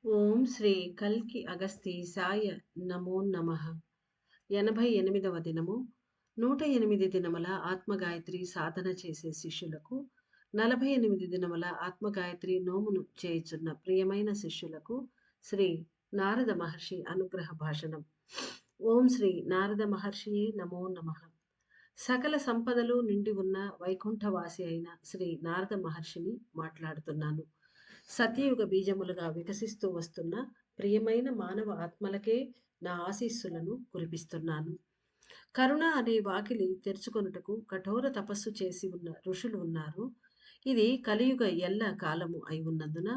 ఓం శ్రీ కల్కి అగస్తీసాయ నమో నమః. 88వ దినము. 108 దినముల ఆత్మగాయత్రి సాధన చేసే శిష్యులకు, 48 దినముల ఆత్మగాయత్రి నోమును చేయుచున్న ప్రియమైన శిష్యులకు శ్రీ నారద మహర్షి అనుగ్రహ భాషణం. ఓం శ్రీ నారద మహర్షియే నమో నమః. సకల సంపదలు నిండి ఉన్న వైకుంఠవాసి అయిన శ్రీ నారద మహర్షిని మాట్లాడుతున్నాను. సత్యయుగ బీజములుగా వికసిస్తూ వస్తున్న ప్రియమైన మానవ ఆత్మలకే నా ఆశీస్సులను కురిపిస్తున్నాను. కరుణ అనే వాకిలి తెరుచుకొనుటకు కఠోర తపస్సు చేసి ఉన్న ఋషులు ఉన్నారు. ఇది కలియుగ ఎల్ల కాలము అయి ఉన్నందున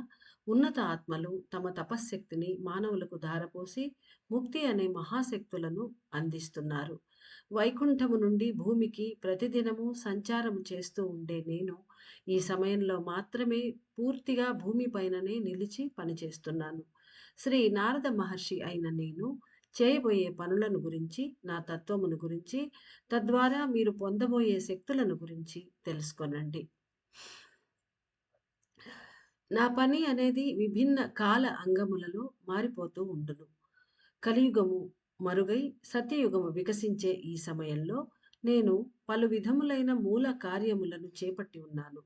ఉన్నత ఆత్మలు తమ తపశ్శక్తిని మానవులకు ధారపోసి ముక్తి అనే మహాశక్తులను అందిస్తున్నారు. వైకుంఠము నుండి భూమికి ప్రతిదినము సంచారం చేస్తూ ఉండే నేను ఈ సమయంలో మాత్రమే పూర్తిగా భూమిపైననే నిలిచి పనిచేస్తున్నాను. శ్రీ నారద మహర్షి అయిన నేను చేయబోయే పనులను గురించి, నా తత్వమును గురించి, తద్వారా మీరు పొందబోయే శక్తులను గురించి తెలుసుకొనండి. నా పని అనేది విభిన్న కాల అంగములలో మారిపోతూ ఉండును. కలియుగము మరుగై సత్యయుగము వికసించే ఈ సమయంలో నేను పలు విధములైన మూల కార్యములను చేపట్టి ఉన్నాను.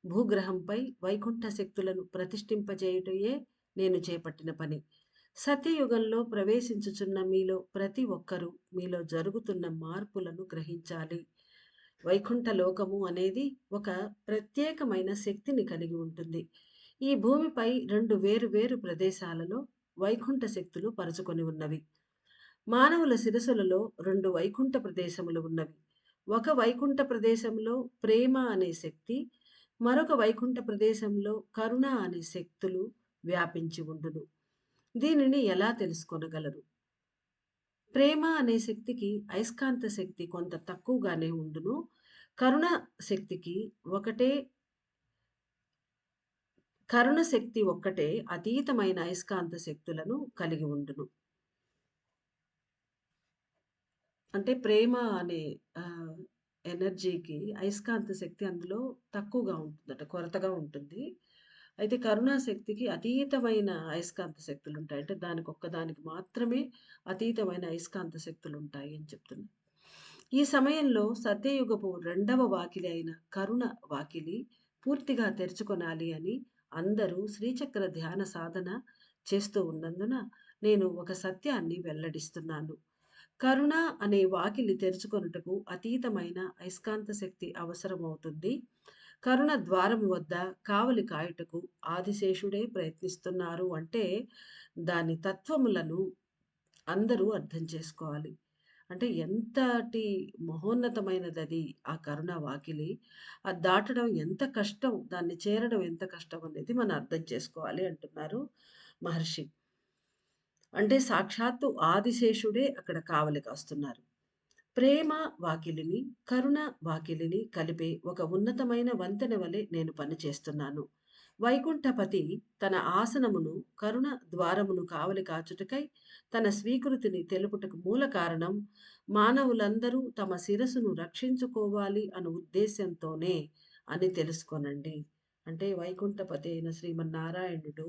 భూగ్రహంపై వైకుంఠ శక్తులను ప్రతిష్ఠింపజేయుటయే నేను చేపట్టిన పని. సత్యయుగంలో ప్రవేశించుచున్న మీలో ప్రతి ఒక్కరూ మీలో జరుగుతున్న మార్పులను గ్రహించాలి. వైకుంఠ లోకము అనేది ఒక ప్రత్యేకమైన శక్తిని కలిగి ఉంటుంది. ఈ భూమిపై రెండు వేరు వేరు ప్రదేశాలలో వైకుంఠ శక్తులు పరుచుకొని ఉన్నవి. మానవుల శిరసులలో రెండు వైకుంఠ ప్రదేశములు ఉన్నవి. ఒక వైకుంఠ ప్రదేశంలో ప్రేమ అనే శక్తి, మరొక వైకుంఠ ప్రదేశంలో కరుణ అనే శక్తులు వ్యాపించి ఉండును. దీనిని ఎలా తెలుసుకొనగలరు? ప్రేమ అనే శక్తికి అయస్కాంత శక్తి కొంత తక్కువగానే ఉండును. కరుణ శక్తికి ఒకటే కరుణ శక్తి ఒక్కటే అతీతమైన అయస్కాంత శక్తులను కలిగి ఉండును. అంటే ప్రేమ అనే ఆహ్, ఎనర్జీకి అయస్కాంత శక్తి అందులో తక్కువగా ఉంటుందట. కొరతగా ఉంటుంది. అయితే కరుణా శక్తికి అతీతమైన అయస్కాంత శక్తులుంటాయి. అంటే దానికొక్కదానికి మాత్రమే అతీతమైన అయస్కాంత శక్తులుంటాయి అని చెప్తున్నా. ఈ సమయంలో సత్యయుగపు రెండవ వాకిలి అయిన కరుణ వాకిలి పూర్తిగా తెరుచుకొనాలి అని అందరూ శ్రీచక్ర ధ్యాన సాధన చేస్తూ ఉన్నందున నేను ఒక సత్యాన్ని వెల్లడిస్తున్నాను. కరుణ అనే వాకిలి తెరుచుకొనుటకు అతీతమైన అయస్కాంత శక్తి అవసరమవుతుంది. కరుణ ద్వారము వద్ద కావలి కాయుటకు ఆదిశేషుడే ప్రయత్నిస్తున్నారు అంటే దాని తత్వములను అందరూ అర్థం చేసుకోవాలి. అంటే ఎంతటి మహోన్నతమైనదది ఆ కరుణ వాకిలి. అది దాటడం ఎంత కష్టం, దాన్ని చేరడం ఎంత కష్టం అనేది మనం అర్థం చేసుకోవాలి అంటున్నారు మహర్షి. అంటే సాక్షాత్తు ఆదిశేషుడే అక్కడ కావలి కాస్తున్నారు. ప్రేమ వాకిలిని, కరుణ వాకిలిని కలిపే ఒక ఉన్నతమైన వంతెన వలె నేను పనిచేస్తున్నాను. వైకుంఠపతి తన ఆసనమును, కరుణ ద్వారమును కావలి కాచుటకై తన స్వీకృతిని తెలుపుటకు మూల కారణం మానవులందరూ తమ శిరస్సును రక్షించుకోవాలి అను ఉద్దేశ్యంతోనే అని తెలుసుకొనండి. అంటే వైకుంఠపతి అయిన శ్రీమన్నారాయణుడు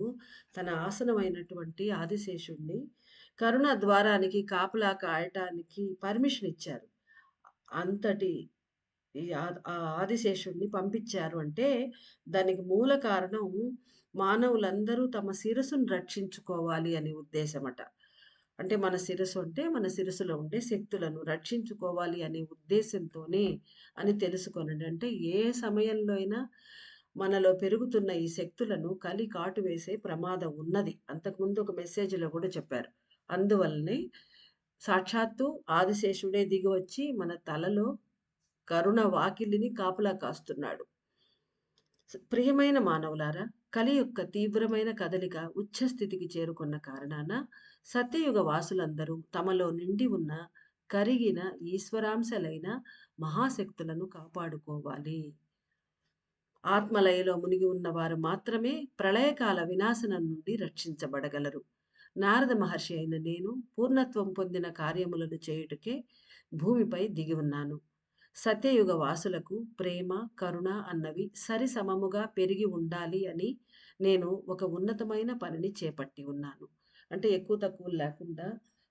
తన ఆసనమైనటువంటి ఆదిశేషుడిని కరుణ ద్వారానికి కాపలా కాయటానికి పర్మిషన్ ఇచ్చారు. అంతటి ఈ ఆ ఆదిశేషుడిని పంపించారు అంటే, దానికి మూల కారణం మానవులందరూ తమ శిరస్సును రక్షించుకోవాలి అనే ఉద్దేశమట. అంటే మన శిరస్సు అంటే, మన శిరస్సులో ఉండే శక్తులను రక్షించుకోవాలి అనే ఉద్దేశంతోనే అని తెలుసుకొనండి. అంటే ఏ సమయంలో అయినా మనలో పెరుగుతున్న ఈ శక్తులను కలి కాటు వేసే ప్రమాదం ఉన్నది. అంతకుముందు ఒక మెసేజ్‌లో గూడా చెప్పారు. అందువల్లనే సాక్షాత్తు ఆదిశేషుడే దిగివచ్చి మన తలలో కరుణ వాకిలిని కాపలా కాస్తున్నాడు. ప్రియమైన మానవులారా, కలి యొక్క తీవ్రమైన కదలిక ఉచ్ఛస్థితికి చేరుకున్న కారణాన సత్యయుగ వాసులందరూ తమలో నిండి ఉన్న కరిగిన ఈశ్వరాంశలైన మహాశక్తులను కాపాడుకోవాలి. ఆత్మలయలో మునిగి ఉన్నవారు మాత్రమే ప్రళయకాల వినాశనం నుండి రక్షించబడగలరు. నారద మహర్షి అయిన నేను పూర్ణత్వం పొందిన కార్యములను చేయుటకే భూమిపై దిగి ఉన్నాను. సత్యయుగ వాసులకు ప్రేమ, కరుణ అన్నవి సరిసమముగా పెరిగి ఉండాలి అని నేను ఒక ఉన్నతమైన పనిని చేపట్టి ఉన్నాను. అంటే ఎక్కువ తక్కువలు లేకుండా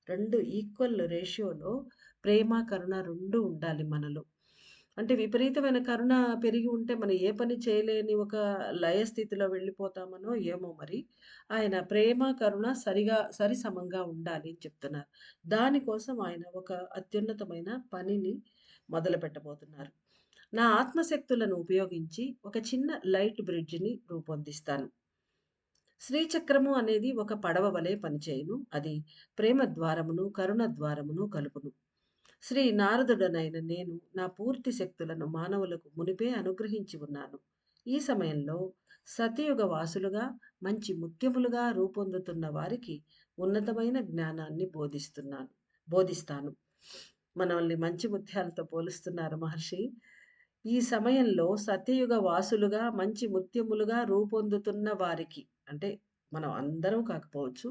2 ఈక్వల్ రేషియోలో ప్రేమ, కరుణ 2 ఉండాలి మనలో. అంటే విపరీతమైన కరుణ పెరిగి ఉంటే మనం ఏ పని చేయలేని ఒక లయ స్థితిలో వెళ్ళిపోతామనో ఏమో మరి. ఆయన ప్రేమ, కరుణ సరిసమంగా ఉండాలి అని చెప్తున్నారు. దానికోసం ఆయన ఒక అత్యున్నతమైన పనిని మొదలుపెట్టబోతున్నారు. నా ఆత్మశక్తులను ఉపయోగించి ఒక చిన్న లైట్ బ్రిడ్జ్‌ని రూపొందిస్తాను. శ్రీచక్రము అనేది ఒక పడవ వలె పనిచేయును. అది ప్రేమ ద్వారమును, కరుణ ద్వారమును కలుపును. శ్రీ నారదుడనైన నేను నా పూర్తి శక్తులను మానవులకు మునిపే అనుగ్రహించి ఉన్నాను. ఈ సమయంలో సతయుగ వాసులుగా, మంచి ముత్యములుగా రూపొందుతున్న వారికి ఉన్నతమైన జ్ఞానాన్ని బోధిస్తాను. మనల్ని మంచి ముత్యాలతో పోలుస్తున్నారు మహర్షి. ఈ సమయంలో సత్యయుగ వాసులుగా, మంచి ముత్యములుగా రూపొందుతున్న వారికి అంటే మనం అందరం కాకపోవచ్చు.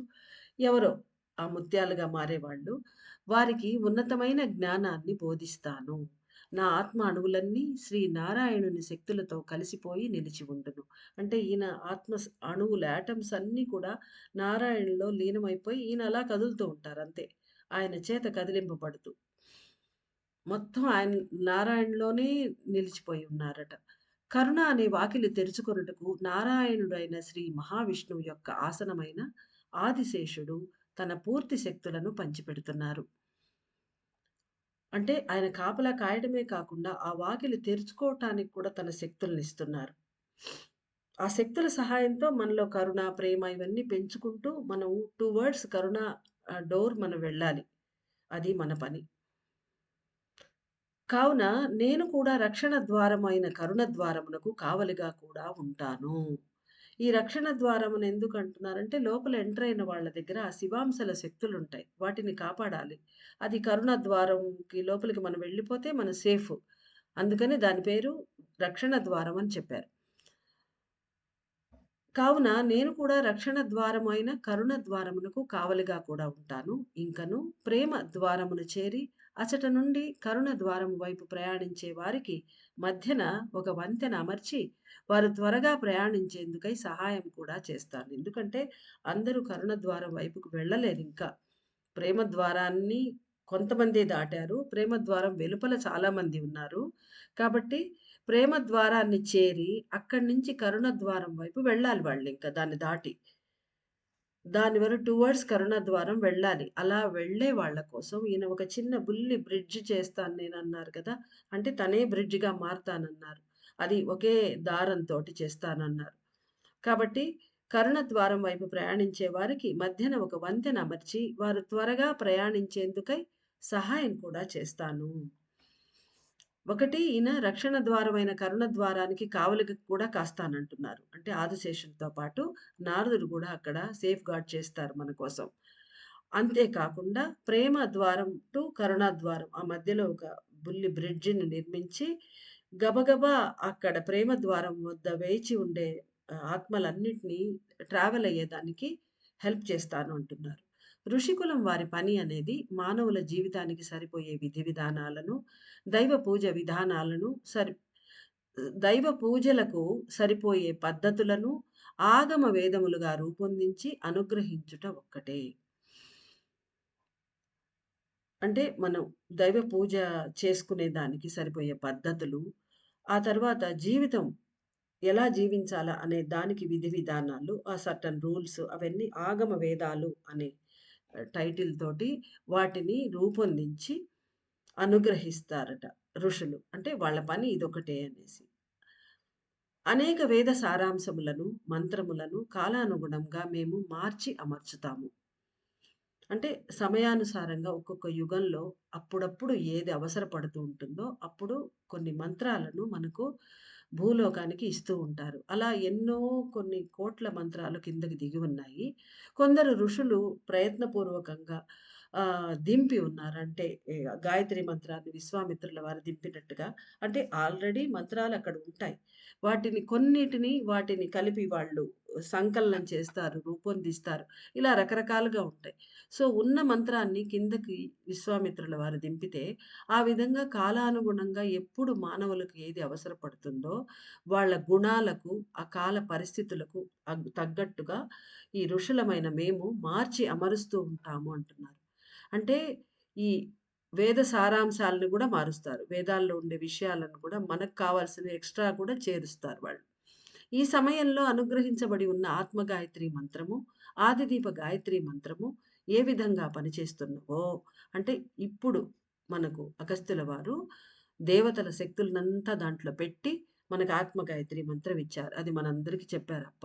ఎవరో ఆ ముత్యాలుగా మారేవాళ్ళు. వారికి ఉన్నతమైన జ్ఞానాన్ని బోధిస్తాను. నా ఆత్మ అణువులన్నీ శ్రీ నారాయణుని శక్తులతో కలిసిపోయి నిలిచి ఉండును. అంటే ఈయన అణువులు యాటమ్స్ అన్నీ కూడా నారాయణులో లీనమైపోయి ఈయన అలా కదులుతూ ఉంటారు అంతే. ఆయన చేత కదిలింపబడుతూ. మొత్తం ఆయన నారాయణలోనే నిలిచిపోయి ఉన్నారట. కరుణ అనే వాకిలి తెరుచుకొనుటకు నారాయణుడైన శ్రీ మహావిష్ణువు యొక్క ఆసనమైన ఆదిశేషుడు తన పూర్తి శక్తులను పంచిపెడుతున్నారు. అంటే ఆయన కాపలా కాయడమే కాకుండా ఆ వాకిలి తెరుచుకోవటానికి కూడా తన శక్తులనిస్తున్నారు. ఆ శక్తుల సహాయంతో మనలో కరుణ, ప్రేమ ఇవన్నీ పెంచుకుంటూ మనం టువర్డ్స్ కరుణ డోర్ మనం వెళ్ళాలి. అది మన పని. కావున నేను కూడా రక్షణ ద్వారమైన కరుణ ద్వారమునకు కావలిగా కూడా ఉంటాను. ఈ రక్షణ ద్వారమును ఎందుకంటున్నారంటే లోపల ఎంటర్ అయిన వాళ్ళ దగ్గర ఆ శివాంశల శక్తులుంటాయి. వాటిని కాపాడాలి. అది కరుణ ద్వారంకి లోపలికి మనం వెళ్ళిపోతే మనం సేఫ్. అందుకని దాని పేరు రక్షణ ద్వారం అని చెప్పారు. కావున నేను కూడా రక్షణ ద్వారమైన కరుణ ద్వారమునకు కావలిగా కూడా ఉంటాను. ఇంకను ప్రేమ ద్వారమును చేరి అచట నుండి కరుణ ద్వారము వైపు ప్రయాణించే వారికి మధ్యన ఒక వంతెన అమర్చి వారు త్వరగా ప్రయాణించేందుకై సహాయం కూడా చేస్తాను. ఎందుకంటే అందరూ కరుణ ద్వారం వైపుకు వెళ్ళలేరింకా. ప్రేమ ద్వారాన్ని కొంతమందే దాటారు. ప్రేమ ద్వారం వెలుపల చాలామంది ఉన్నారు. కాబట్టి ప్రేమ ద్వారాన్ని చేరి అక్కడి నుంచి కరుణ ద్వారం వైపు వెళ్ళాలి వాళ్ళింక దాన్ని దాటి. దాని వరకు టువర్డ్స్ కరుణ ద్వారం వెళ్ళాలి. అలా వెళ్ళే వాళ్ళ కోసం ఈయన ఒక చిన్న బుల్లి బ్రిడ్జ్ చేస్తాను నేనన్నారు కదా! అంటే తనే బ్రిడ్జ్‌గా మారతానన్నారు. అది ఒకే దారంతోటి చేస్తానన్నారు. కాబట్టి కరుణ ద్వారం వైపు ప్రయాణించే వారికి మధ్యన ఒక వంతెన అమర్చి వారు త్వరగా ప్రయాణించేందుకై సహాయం కూడా చేస్తాను. ఒకటి ఈయన రక్షణ ద్వారమైన కరుణ ద్వారానికి కావలికి కూడా కాస్తానంటున్నారు. అంటే ఆదిశేషునితో పాటు నారదుడు గూడా అక్కడ సేఫ్ గార్డ్ చేస్తారు మన కోసం. అంతే కాకుండా ప్రేమ ద్వారం టు కరుణా ద్వారం ఆ మధ్యలో ఒక బుల్లి బ్రిడ్జిని నిర్మించి గబగబా అక్కడ ప్రేమ ద్వారం వద్ద వేచి ఉండే ఆత్మలన్నిటిని ట్రావెల్ అయ్యేదానికి హెల్ప్ చేస్తాను అంటున్నారు. ఋషికులం వారి పని అనేది మానవుల జీవితానికి సరిపోయే విధి విధానాలను, దైవ పూజ విధానాలను దైవ పూజలకు సరిపోయే పద్ధతులను ఆగమ వేదములుగా రూపొందించి అనుగ్రహించుట ఒక్కటే. అంటే మనం దైవ పూజ చేసుకునే దానికి సరిపోయే పద్ధతులు, ఆ తర్వాత జీవితం ఎలా జీవించాలా అనే దానికి విధి విధానాలు, ఆ సర్టెన్ రూల్స్ అవన్నీ ఆగమ వేదాలు అనే టైటిల్ తోటి వాటిని రూపొందించి అనుగ్రహిస్తారట ఋషులు. అంటే వాళ్ళ పని ఇదొకటే అనేసి. అనేక వేద సారాంశములను, మంత్రములను కాలానుగుణంగా మేము మార్చి అమర్చుతాము. అంటే సమయానుసారంగా ఒక్కొక్క యుగంలో అప్పుడప్పుడు ఏది అవసరపడుతూ ఉంటుందో, అప్పుడు కొన్ని మంత్రాలను మనకు భూలోకానికి ఇస్తూ ఉంటారు. అలా ఎన్నో కొన్ని కోట్ల మంత్రాలు కిందకి దిగి ఉన్నాయి. కొందరు ఋషులు ప్రయత్నపూర్వకంగా దింపి ఉన్నారు. అంటే గాయత్రి మంత్రాన్ని విశ్వామిత్రుల వారు దింపినట్టుగా. అంటే ఆల్రెడీ మంత్రాలు అక్కడ ఉంటాయి. వాటిని కలిపి వాళ్ళు సంకలనం చేస్తారు, రూపొందిస్తారు. ఇలా రకరకాలుగా ఉంటాయి. సో, ఉన్న మంత్రాన్ని కిందకి విశ్వామిత్రుల వారు దింపితే, ఆ విధంగా కాలానుగుణంగా ఎప్పుడు మానవులకు ఏది అవసరపడుతుందో, వాళ్ళ గుణాలకు, ఆ కాల పరిస్థితులకు తగ్గట్టుగా ఈ ఋషులమైన మేము మార్చి అమరుస్తూ ఉంటాము అంటున్నారు. అంటే ఈ వేద సారాంశాలను గూడా మారుస్తారు. వేదాల్లో ఉండే విషయాలను కూడా మనకు కావాల్సిన ఎక్స్‌ట్రా కూడా చేరుస్తారు వాళ్ళు. ఈ సమయంలో అనుగ్రహించబడి ఉన్న ఆత్మగాయత్రి మంత్రము, ఆదిదీప గాయత్రి మంత్రము ఏ విధంగా పనిచేస్తున్నవో అంటే ఇప్పుడు మనకు అగస్త్యుల వారు దేవతల శక్తులనంతా దాంట్లో పెట్టి మనకు ఆత్మగాయత్రి మంత్రం ఇచ్చారు. అది మనందరికీ చెప్పారప్ప.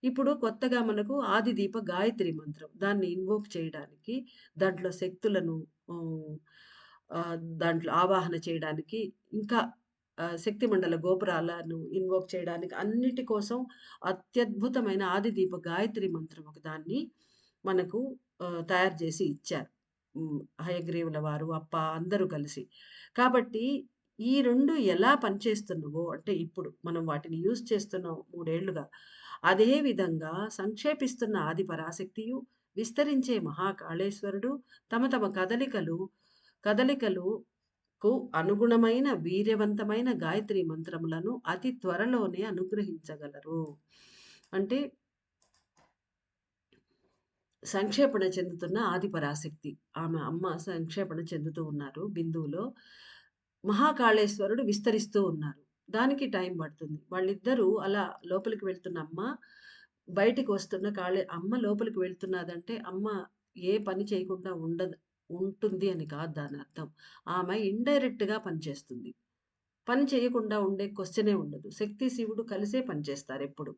ఇప్పుడు కొత్తగా మనకు ఆదిదీప గాయత్రి మంత్రం. దాన్ని ఇన్వోక్ చేయడానికి దాంట్లో శక్తులను హ్మ్, దాంట్లో ఆవాహన చేయడానికి ఇంకా శక్తిమండల గోపురాలను ఇన్వోక్ చేయడానికి అన్నిటి కోసం అత్యద్భుతమైన ఆదిదీప గాయత్రి మంత్రం ఒకదాన్ని మనకు తయారు చేసి ఇచ్చారు. హయగ్రీవుల వారు, అప్ప అందరూ కలిసి. కాబట్టి ఈ 2 ఎలా పనిచేస్తున్నవో అంటే ఇప్పుడు మనం వాటిని యూజ్ చేస్తున్నాం 3 ఏళ్లుగా. అదే విధంగా సంక్షేపిస్తున్న ఆది పరాశక్తియు, విస్తరించే మహాకాళేశ్వరుడు తమ తమ కదలికలకు అనుగుణమైన వీర్యవంతమైన గాయత్రి మంత్రములను అతి త్వరలోనే అనుగ్రహించగలరు. అంటే సంక్షేపణ చెందుతున్న ఆదిపరాశక్తి. ఆమె అమ్మ సంక్షేపణ చెందుతూ ఉన్నారు బిందువులో. మహాకాళేశ్వరుడు విస్తరిస్తూ ఉన్నారు. దానికి టైం పడుతుంది. వాళ్ళిద్దరూ అలా లోపలికి వెళ్తున్న అమ్మ, బయటికి వస్తున్న అమ్మ లోపలికి వెళ్తున్నదంటే అమ్మ ఏ పని చేయకుండా ఉంటుంది అని కాదు దానర్థం. ఆమె ఇండైరెక్ట్‌గా పనిచేస్తుంది. పని చేయకుండా ఉండే క్వెషనే ఉండదు. శక్తి, శివుడు కలిసే పనిచేస్తారెప్పుడు.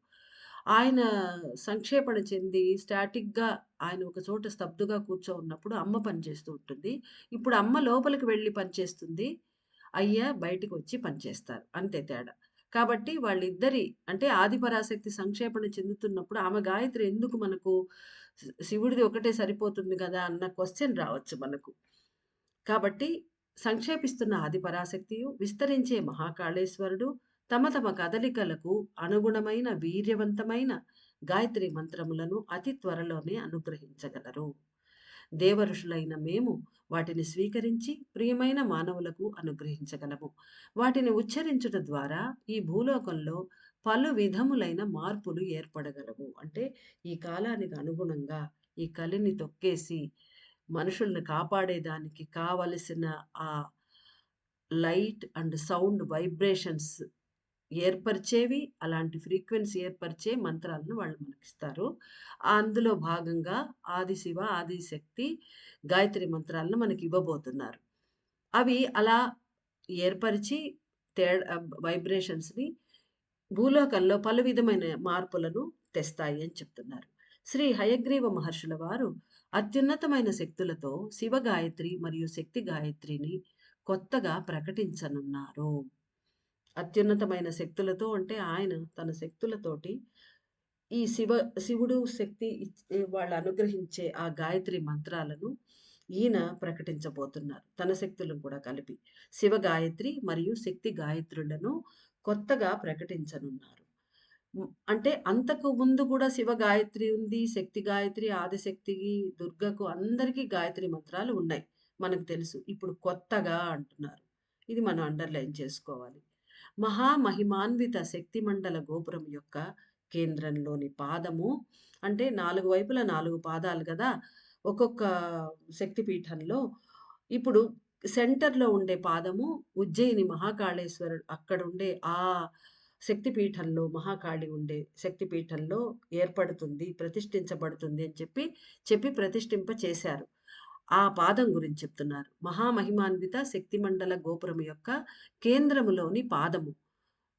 ఆయన సంక్షేపణ చెంది స్టాటిక్‌గా ఆయన ఒక చోట స్తబ్దుగా కూర్చోనున్నప్పుడు అమ్మ పనిచేస్తూ ఉంటుంది. ఇప్పుడు అమ్మ లోపలికి వెళ్లి పనిచేస్తుంది. అయ్య బయటికొచ్చి పనిచేస్తారు. అంతే తేడా. కాబట్టి వాళ్ళిద్దరి అంటే ఆదిపరాశక్తి సంక్షేపణ చెందుతున్నప్పుడు ఆమె గాయత్రి ఎందుకు మనకు శివుడిది ఒకటే సరిపోతుంది గదా! అన్న క్వెషన్ రావచ్చు మనకు. కాబట్టి సంక్షేపిస్తున్న ఆదిపరాశక్తియు, విస్తరించే మహాకాళేశ్వరుడు తమ తమ కదలికలకు అనుగుణమైన వీర్యవంతమైన గాయత్రి మంత్రములను అతి త్వరలోనే అనుగ్రహించగలరు. దేవఋషులైన మేము వాటిని స్వీకరించి ప్రియమైన మానవులకు అనుగ్రహించగలము. వాటిని ఉచ్చరించుట ద్వారా ఈ భూలోకంలో పలు విధములైన మార్పులు ఏర్పడగలవు. అంటే ఈ కాలానికి అనుగుణంగా ఈ కలిని తొక్కేసి మనుషుల్ని కాపాడేదానికి కావలసిన ఆ లైట్ అండ్ సౌండ్ వైబ్రేషన్స్ ఏర్పరిచేవి, అలాంటి ఫ్రీక్వెన్సీ ఏర్పరిచే మంత్రాలను వాళ్ళు మనకిస్తారు. అందులో భాగంగా ఆదిశివ, ఆదిశక్తి గాయత్రి మంత్రాలను మనకివ్వబోతున్నారు. అవి అలా ఏర్పరిచి వైబ్రేషన్స్‌ని భూలోకంలో పలు విధమైన మార్పులను తెస్తాయి అని చెప్తున్నారు. శ్రీ హయగ్రీవ మహర్షుల వారు అత్యున్నతమైన శక్తులతో శివ గాయత్రి మరియు శక్తి గాయత్రిని కొత్తగా ప్రకటించనున్నారు. అత్యున్నతమైన శక్తులతో అంటే ఆయన తన శక్తులతోటి ఈ శివుడు శక్తి వాళ్ళు అనుగ్రహించే ఆ గాయత్రి మంత్రాలను ఈయన ప్రకటించబోతున్నారు. తన శక్తులను కూడా కలిపి. శివ గాయత్రి మరియు శక్తి గాయత్రులను కొత్తగా ప్రకటించనున్నారు. అంటే అంతకు ముందు కూడా శివ గాయత్రి ఉంది. శక్తి గాయత్రి, ఆదిశక్తి, దుర్గకు అందరికీ గాయత్రి మంత్రాలు ఉన్నాయి. మనకు తెలుసు. ఇప్పుడు కొత్తగా అంటున్నారు. ఇది మనం అండర్‌లైన్ చేసుకోవాలి. మహామహిమాన్విత శక్తిమండల గోపురం యొక్క కేంద్రంలోని పాదము అంటే 4 వైపులా 4 పాదాలు గదా! ఒక్కొక్క శక్తిపీఠంలో ఇప్పుడు సెంటర్‌లో ఉండే పాదము ఉజ్జయిని మహాకాళేశ్వరుడు అక్కడుండే ఆ శక్తిపీఠంలో మహాకాళి ఉండే శక్తిపీఠంలో ఏర్పడుతుంది, ప్రతిష్ఠించబడుతుంది అని చెప్పి ప్రతిష్ఠింప చేశారు. ఆ పాదం గురించి చెప్తున్నారు. మహామహిమాన్విత శక్తిమండల గోపురం యొక్క కేంద్రములోని పాదము.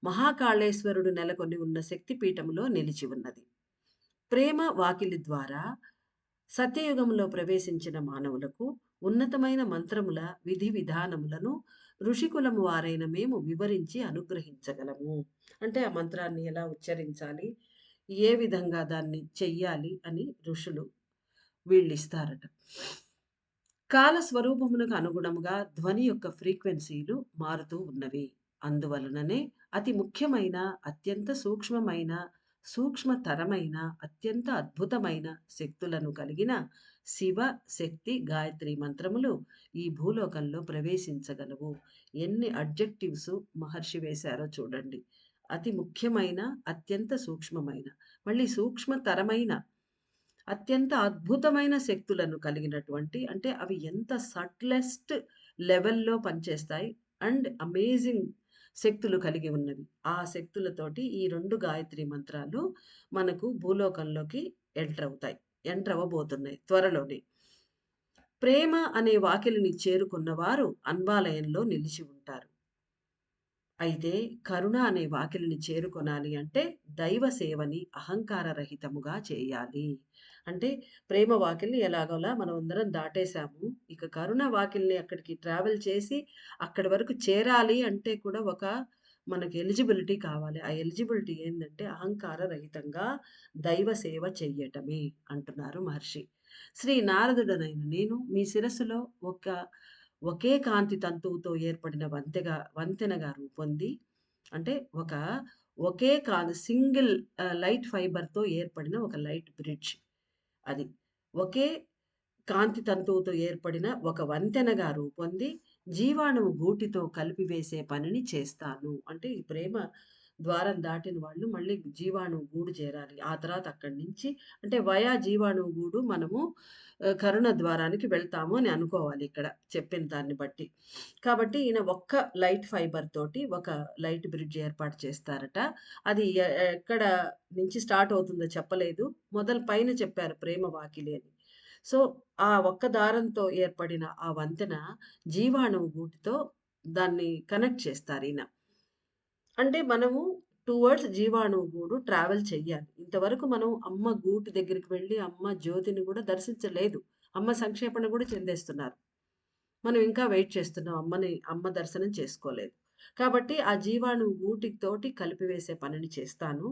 మహాకాళేశ్వరుడు నెలకొని ఉన్న శక్తిపీఠములో నిలిచి ఉన్నది. ప్రేమ వాకిలి ద్వారా సత్యయుగంలో ప్రవేశించిన మానవులకు ఉన్నతమైన మంత్రముల విధి విధానములను ఋషికులము వారైన మేము వివరించి అనుగ్రహించగలము. అంటే ఆ మంత్రాన్ని ఎలా ఉచ్చరించాలి, ఏ విధంగా దాన్ని చెయ్యాలి అని ఋషులు వీళ్ళిస్తారట. కాల స్వరూపమునకు అనుగుణముగా ధ్వని యొక్క ఫ్రీక్వెన్సీలు మారుతూ ఉన్నవి. అందువలననే అతి ముఖ్యమైన, అత్యంత సూక్ష్మమైన సూక్ష్మతరమైన, అత్యంత అద్భుతమైన శక్తులను కలిగిన శివ శక్తి గాయత్రి మంత్రములు ఈ భూలోకంలో ప్రవేశించగలవు. ఎన్ని అడ్జెక్టివ్స్ మహర్షి వేశారో చూడండి. అతి ముఖ్యమైన, అత్యంత సూక్ష్మమైన, మళ్ళీ సూక్ష్మతరమైన, అత్యంత అద్భుతమైన శక్తులను కలిగినటువంటి, అంటే అవి ఎంత సట్లెస్ట్ లెవెల్‌లో పనిచేస్తాయి అండ్ అమేజింగ్ శక్తులు కలిగి ఉన్నవి. ఆ శక్తులతోటి ఈ 2 గాయత్రి మంత్రాలు మనకు భూలోకంలోకి ఎంటర్ అవుతాయి. ఎంటర్ అవ్వబోతున్నాయి త్వరలోనే. ప్రేమ అనే వాకిలిని చేరుకున్న వారు అన్వాలయంలో నిలిచి ఉంటారు. అయితే కరుణ అనే వాకిలిని చేరుకొనాలి అంటే దైవ సేవని అహంకార రహితముగా చేయాలి. అంటే ప్రేమ వాకిలిని ఎలాగోలా మనమందరం దాటేసాము. ఇక కరుణ వాకిలిని అక్కడికి ట్రావెల్ చేసి అక్కడి వరకు చేరాలి అంటే కూడా ఒక మనకి ఎలిజిబిలిటీ కావాలి. ఆ ఎలిజిబిలిటీ ఏందంటే అహంకార రహితంగా దైవ సేవ చెయ్యటమే అంటున్నారు మహర్షి. శ్రీ నారదుడనైన నేను మీ శిరస్సులో ఒకే కాంతి తంతువుతో ఏర్పడిన వంతెనగా రూపొంది, అంటే ఒకే సింగిల్ లైట్ ఫైబర్‌తో ఏర్పడిన ఒక లైట్ బ్రిడ్జ్ అది. ఒకే కాంతి తంతువుతో ఏర్పడిన ఒక వంతెనగా రూపొంది, జీవాణువు గూటితో కలిపివేసే పనిని చేస్తాను. అంటే ఈ ప్రేమ ద్వారం దాటిన వాళ్ళు మళ్ళీ జీవాణువు గూడు చేరాలి. ఆ తర్వాత అక్కడి నుంచి అంటే వయా జీవాణువు గూడు మనము కరుణ ద్వారానికి వెళ్తాము అని అనుకోవాలి ఇక్కడ చెప్పిన దాన్ని బట్టి. కాబట్టి ఈయన ఒక్క లైట్ ఫైబర్ తోటి ఒక లైట్ బ్రిడ్జ్ ఏర్పాటు చేస్తారట. అది ఎక్కడ నుంచి స్టార్ట్ అవుతుందో చెప్పలేదు. పైన చెప్పారు ప్రేమ వాకిలి అని. సో, ఆ ఒక్క దారంతో ఏర్పడిన ఆ వంతెన జీవాణువు గూటితో దాన్ని కనెక్ట్ చేస్తారీయన. అంటే మనము టువర్డ్స్ జీవాణువు గూడు ట్రావెల్ చెయ్యాలి. ఇంతవరకు మనం అమ్మ గూటి దగ్గరికి వెళ్లి అమ్మ జ్యోతిని గూడా దర్శించలేదు. అమ్మ సంక్షేపణ గూడా చెందేస్తున్నారు. మనం ఇంకా వెయిట్ చేస్తున్నాం. అమ్మ దర్శనం చేసుకోలేదు. కాబట్టి ఆ జీవాణువు గూటితోటి కలిపివేసే పనిని చేస్తాను.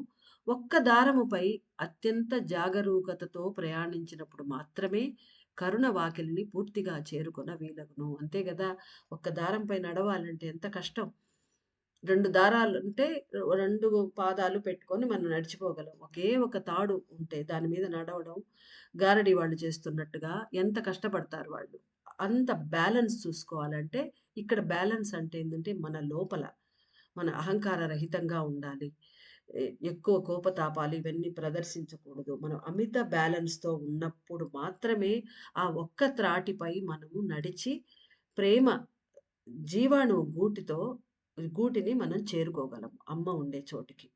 ఒక్క దారముపై అత్యంత జాగరూకతతో ప్రయాణించినప్పుడు మాత్రమే కరుణ వాకిలిని పూర్తిగా చేరుకొన వీలగును. అంతే గదా! ఒక్క దారంపై నడవాలంటే ఎంత కష్టం. 2 దారాలుంటే 2 పాదాలు పెట్టుకొని మనం నడిచిపోగలం. ఒకే ఒక తాడు ఉంటే దాని మీద నడవడం గారడీ వాళ్ళు చేస్తున్నట్టుగా ఎంత కష్టపడతారు వాళ్ళు. అంత బ్యాలెన్స్ చూసుకోవాలంటే ఇక్కడ బ్యాలెన్స్ అంటే ఏందంటే మన లోపల మన అహంకార రహితంగా ఉండాలి. ఎక్కువ కోపతాపాలు ఇవన్నీ ప్రదర్శించకూడదు. మనం అమిత బ్యాలెన్స్‌తో ఉన్నప్పుడు మాత్రమే ఆ ఒక్క త్రాటిపై మనము నడిచి ప్రేమ జీవాణువు గూటిని మనం చేరుకోగలం. అమ్మ ఉండే చోటికి.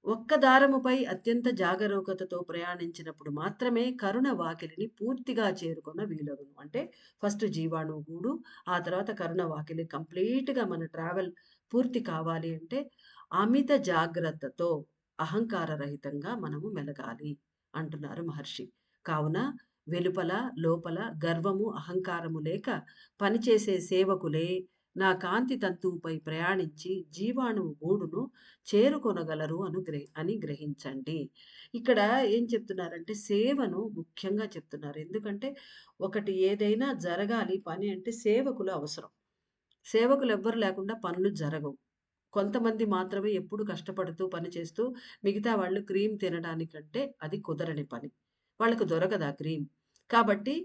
ఒక్క దారముపై అత్యంత జాగరూకతతో ప్రయాణించినప్పుడు మాత్రమే కరుణ వాకిలిని పూర్తిగా చేరుకొన వీలగును. అంటే ఫస్ట్ జీవాణువు గూడు, ఆ తర్వాత కరుణ వాకిలి కంప్లీట్‌గా మన ట్రావెల్ పూర్తి కావాలి అంటే అమిత జాగ్రత్తతో అహంకార రహితంగా మనము మెలగాలి అంటున్నారు మహర్షి. కావున వెలుపల, లోపల గర్వము, అహంకారము లేక పనిచేసే సేవకులే నా కాంతి తంతువుపై ప్రయాణించి జీవాణువు గూడును చేరుకొనగలరు అని గ్రహించండి. ఇక్కడ ఏం చెప్తున్నారంటే సేవను ముఖ్యంగా చెప్తున్నారు. ఎందుకంటే ఒకటి ఏదైనా జరగాలి పని అంటే సేవకులు అవసరం. సేవకులు ఎవ్వరు లేకుండా పనులు జరగవు. కొంతమంది మాత్రమే ఎప్పుడు కష్టపడుతూ పనిచేస్తూ మిగతా వాళ్ళు క్రీమ్ తినడానికంటే అది కుదరని పని. వాళ్ళకి దొరకదు ఆ క్రీమ్. కాబట్టి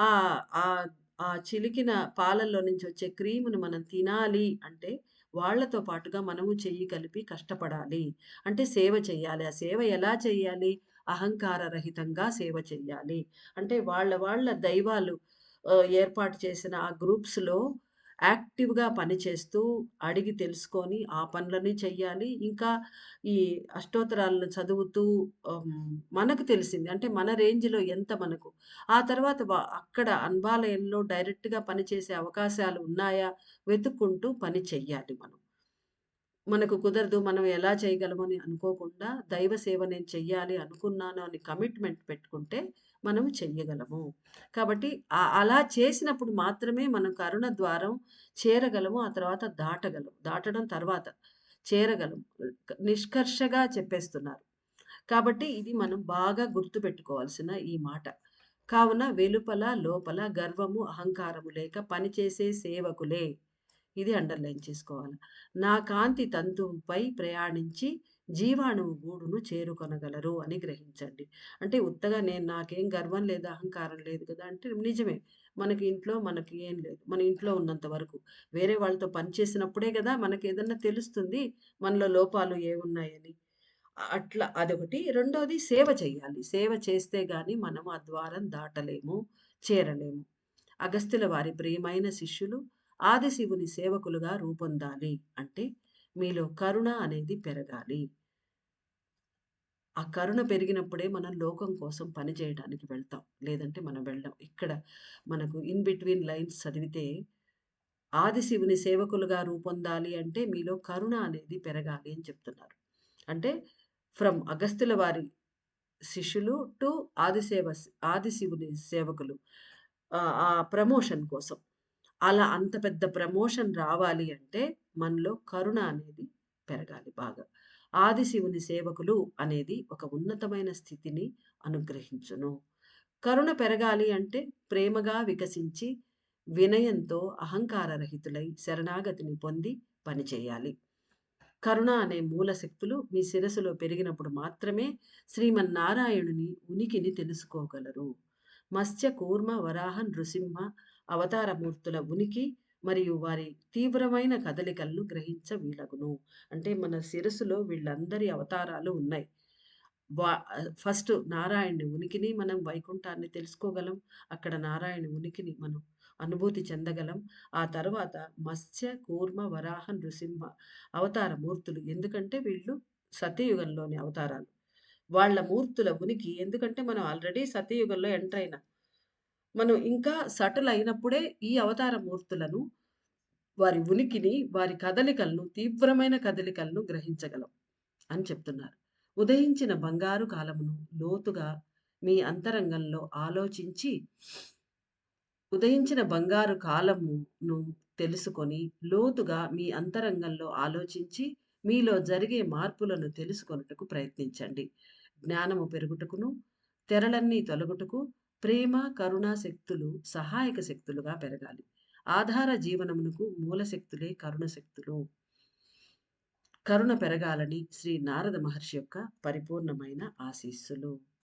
ఆహ్, ఆహ్, ఆ చిలికిన పాలల్లో నుంచి వచ్చే క్రీమ్‌ని మనం తినాలి అంటే వాళ్ళతో పాటుగా మనము చెయ్యి కలిపి కష్టపడాలి. అంటే సేవ చెయ్యాలి. ఆ సేవ ఎలా చెయ్యాలి? అహంకార రహితంగా సేవ చెయ్యాలి. అంటే వాళ్ళ దైవాలు ఏర్పాటు చేసిన ఆ గ్రూప్స్‌లో యాక్టివ్‌గా పనిచేస్తూ, అడిగి తెలుసుకొని ఆ పనులని చెయ్యాలి. ఇంకా ఈ అష్టోత్తరాలను చదువుతూ మనకు తెలిసింది. అంటే మన రేంజ్‌లో ఎంత మనకు. ఆ తర్వాత అక్కడ అన్వాలయంలో డైరెక్ట్‌గా పనిచేసే అవకాశాలు ఉన్నాయా? వెతుక్కుంటూ పని చెయ్యాలి మనం. మనకు కుదరదు. మనం ఎలా చేయగలమని అనుకోకుండా, దైవ సేవ నేను చెయ్యాలి అనుకున్నాను అని కమిట్మెంట్ పెట్టుకుంటే, మనం చెయ్యగలము. కాబట్టి అలా చేసినప్పుడు మాత్రమే మనం కరుణ ద్వారం చేరగలము. ఆ తర్వాత దాటగలం. దాటడం తర్వాత చేరగలం. నిష్కర్షగా చెప్పేస్తున్నారు. కాబట్టి ఇది మనం బాగా గుర్తుపెట్టుకోవాల్సిన ఈ మాట. కావున వెలుపల, లోపల గర్వము, అహంకారము లేక పనిచేసే సేవకులే ఇది అండర్‌లైన్ చేసుకోవాలి. నా కాంతి తంతువుపై ప్రయాణించి జీవాణువు గూడును చేరుకొనగలరు అని గ్రహించండి. అంటే ఉత్తగా నేను నాకేం గర్వం లేదు, అహంకారం లేదు కదా! అంటే నిజమే. మనకి ఇంట్లో మనకి ఏం లేదు. మన ఇంట్లో ఉన్నంత వరకు. వేరే వాళ్ళతో పని చేసినప్పుడే గదా! మనకేదన్నా తెలుస్తుంది. మనలో లోపాలు ఏమున్నాయని. అట్లా అదొకటి. రెండోది సేవ చెయ్యాలి. సేవ చేస్తే గాని మనం ఆ ద్వారం దాటలేము, చేరలేము. అగస్త్యుల వారి ప్రియమైన శిష్యులు ఆదిశివుని సేవకులుగా రూపొందాలి అంటే మీలో కరుణ అనేది పెరగాలి. ఆ కరుణ పెరిగినప్పుడే మనం లోకం కోసం పని చేయడానికి వెళ్తాం. లేదంటే మనం వెళ్ళం. ఇక్కడ మనకు ఇన్ బిట్వీన్ లైన్స్ చదివితే ఆదిశివుని సేవకులుగా రూపొందాలి అంటే మీలో కరుణ అనేది పెరగాలి అని చెప్తున్నారు. అంటే ఫ్రమ్ అగస్త్యుల వారి శిష్యులు టు ఆదిశివుని సేవకులు. ఆ ప్రమోషన్ కోసం. అలా అంత పెద్ద ప్రమోషన్ రావాలి అంటే మనలో కరుణ అనేది పెరగాలి బాగా. ఆదిశివుని సేవకులు అనేది ఒక ఉన్నతమైన స్థితిని అనుగ్రహించును. కరుణ పెరగాలి అంటే ప్రేమగా వికసించి, వినయంతో అహంకార రహితులై శరణాగతిని పొంది పనిచేయాలి. కరుణ అనే మూల శక్తులు మీ శిరస్సులో పెరిగినప్పుడు మాత్రమే శ్రీమన్నారాయణుని ఉనికిని తెలుసుకోగలరు. మత్స్య, కూర్మ, వరాహ, నృసింహ అవతారమూర్తుల ఉనికి మరియు వారి తీవ్రమైన కదలికలను గ్రహించవీలగును. అంటే మన శిరస్సులో వీళ్ళందరి అవతారాలు ఉన్నాయి. వా ఫస్ట్ నారాయణుని ఉనికిని మనం వైకుంఠాన్ని తెలుసుకోగలం. అక్కడ నారాయణుని ఉనికిని మనం అనుభూతి చెందగలం. ఆ తర్వాత మత్స్య, కూర్మ, వరాహ, నృసింహ అవతార మూర్తులు. ఎందుకంటే వీళ్ళు సత్యయుగంలోని అవతారాలు. వాళ్ళ మూర్తుల ఉనికి ఎందుకంటే మనం ఆల్రెడీ సత్యయుగంలో ఎంటర్ అయినాం. మనం ఇంకా సటిల్ అయినప్పుడే ఈ అవతార మూర్తులను, వారి ఉనికిని, వారి కదలికలను, తీవ్రమైన కదలికలను గ్రహించగలం అని చెప్తున్నారు. ఉదయించిన బంగారు కాలమును లోతుగా మీ అంతరంగంలో ఆలోచించి ఉదయించిన బంగారు కాలమును తెలుసుకొని, లోతుగా మీ అంతరంగంలో ఆలోచించి, మీలో జరిగే మార్పులను తెలుసుకొనుటకు ప్రయత్నించండి. జ్ఞానము పెరుగుటకును, తెరలన్నీ తొలగుటకు ప్రేమ, కరుణా శక్తులు సహాయక శక్తులుగా పెరగాలి. ఆధార జీవనమునకు మూల శక్తులే కరుణ శక్తులు. కరుణ పెరగాలని శ్రీ నారద మహర్షి యొక్క పరిపూర్ణమైన ఆశీస్సులు.